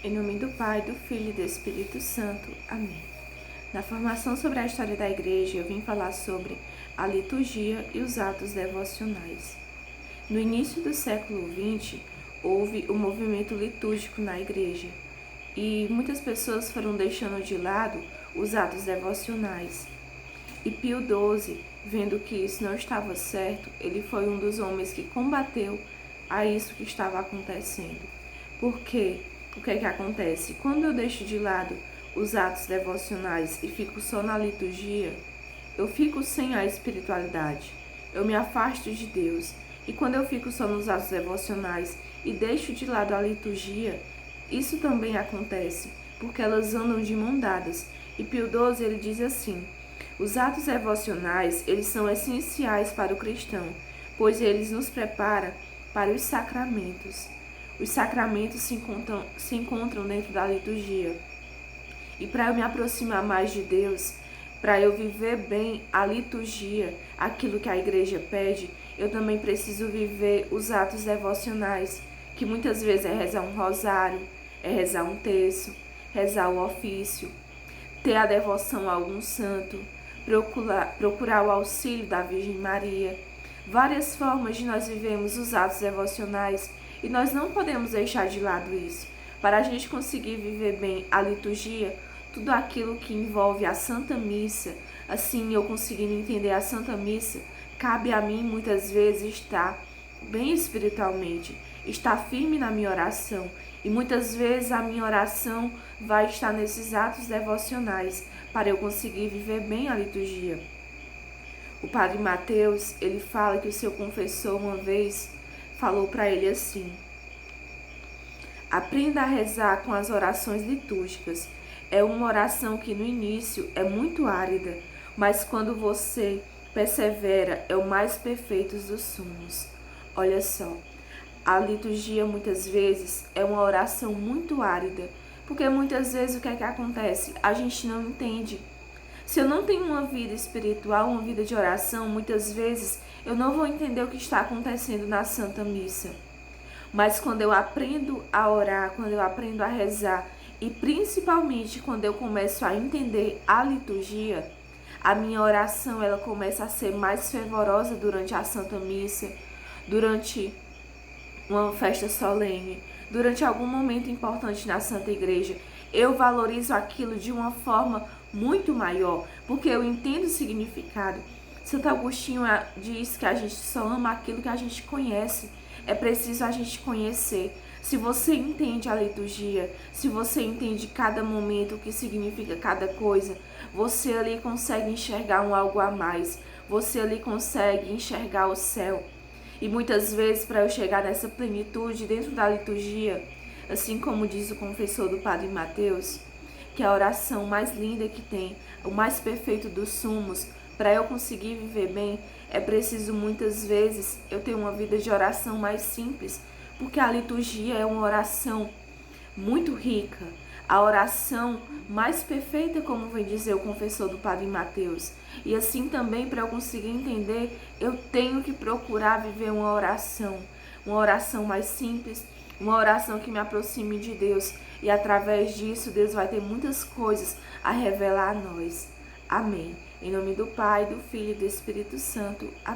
Em nome do Pai, do Filho e do Espírito Santo. Amém. Na formação sobre a história da Igreja, eu vim falar sobre a liturgia e os atos devocionais. No início do século XX, houve o movimento litúrgico na Igreja e muitas pessoas foram deixando de lado os atos devocionais. E Pio XII, vendo que isso não estava certo, ele foi um dos homens que combateu a isso que estava acontecendo. Porque o que é que acontece? Quando eu deixo de lado os atos devocionais e fico só na liturgia, eu fico sem a espiritualidade, eu me afasto de Deus. E quando eu fico só nos atos devocionais e deixo de lado a liturgia, isso também acontece, porque elas andam de mão dadas. E Pio XII, ele diz assim: os atos devocionais, eles são essenciais para o cristão, pois eles nos preparam para os sacramentos. Os sacramentos se encontram dentro da liturgia. E para eu me aproximar mais de Deus, para eu viver bem a liturgia, aquilo que a igreja pede, eu também preciso viver os atos devocionais, que muitas vezes é rezar um rosário, é rezar um terço, rezar o ofício, ter a devoção a algum santo, procurar o auxílio da Virgem Maria. Várias formas de nós vivermos os atos devocionais e nós não podemos deixar de lado isso. Para a gente conseguir viver bem a liturgia, tudo aquilo que envolve a Santa Missa, assim eu conseguindo entender a Santa Missa, cabe a mim muitas vezes estar bem espiritualmente, estar firme na minha oração. E muitas vezes a minha oração vai estar nesses atos devocionais, para eu conseguir viver bem a liturgia. O padre Mateus, ele fala que o seu confessor uma vez falou para ele assim: aprenda a rezar com as orações litúrgicas. É uma oração que no início é muito árida, mas quando você persevera é o mais perfeito dos sumos. Olha só, a liturgia muitas vezes é uma oração muito árida, porque muitas vezes o que é que acontece? A gente não entende. Se eu não tenho uma vida espiritual, uma vida de oração, muitas vezes eu não vou entender o que está acontecendo na Santa Missa. Mas quando eu aprendo a orar, quando eu aprendo a rezar, e principalmente quando eu começo a entender a liturgia, a minha oração ela começa a ser mais fervorosa durante a Santa Missa, durante uma festa solene, durante algum momento importante na Santa Igreja. Eu valorizo aquilo de uma forma muito maior, porque eu entendo o significado. Santo Agostinho diz que a gente só ama aquilo que a gente conhece. É preciso a gente conhecer. Se você entende a liturgia, se você entende cada momento, o que significa cada coisa, você ali consegue enxergar um algo a mais. Você ali consegue enxergar o céu. E muitas vezes, para eu chegar nessa plenitude dentro da liturgia, assim como diz o confessor do Padre Mateus, que é a oração mais linda que tem, o mais perfeito dos sumos, para eu conseguir viver bem, é preciso muitas vezes eu ter uma vida de oração mais simples, porque a liturgia é uma oração muito rica, a oração mais perfeita, como vem dizer o confessor do Padre Mateus. E assim também, para eu conseguir entender, eu tenho que procurar viver uma oração mais simples, uma oração que me aproxime de Deus. E através disso, Deus vai ter muitas coisas a revelar a nós. Amém. Em nome do Pai, do Filho e do Espírito Santo. Amém.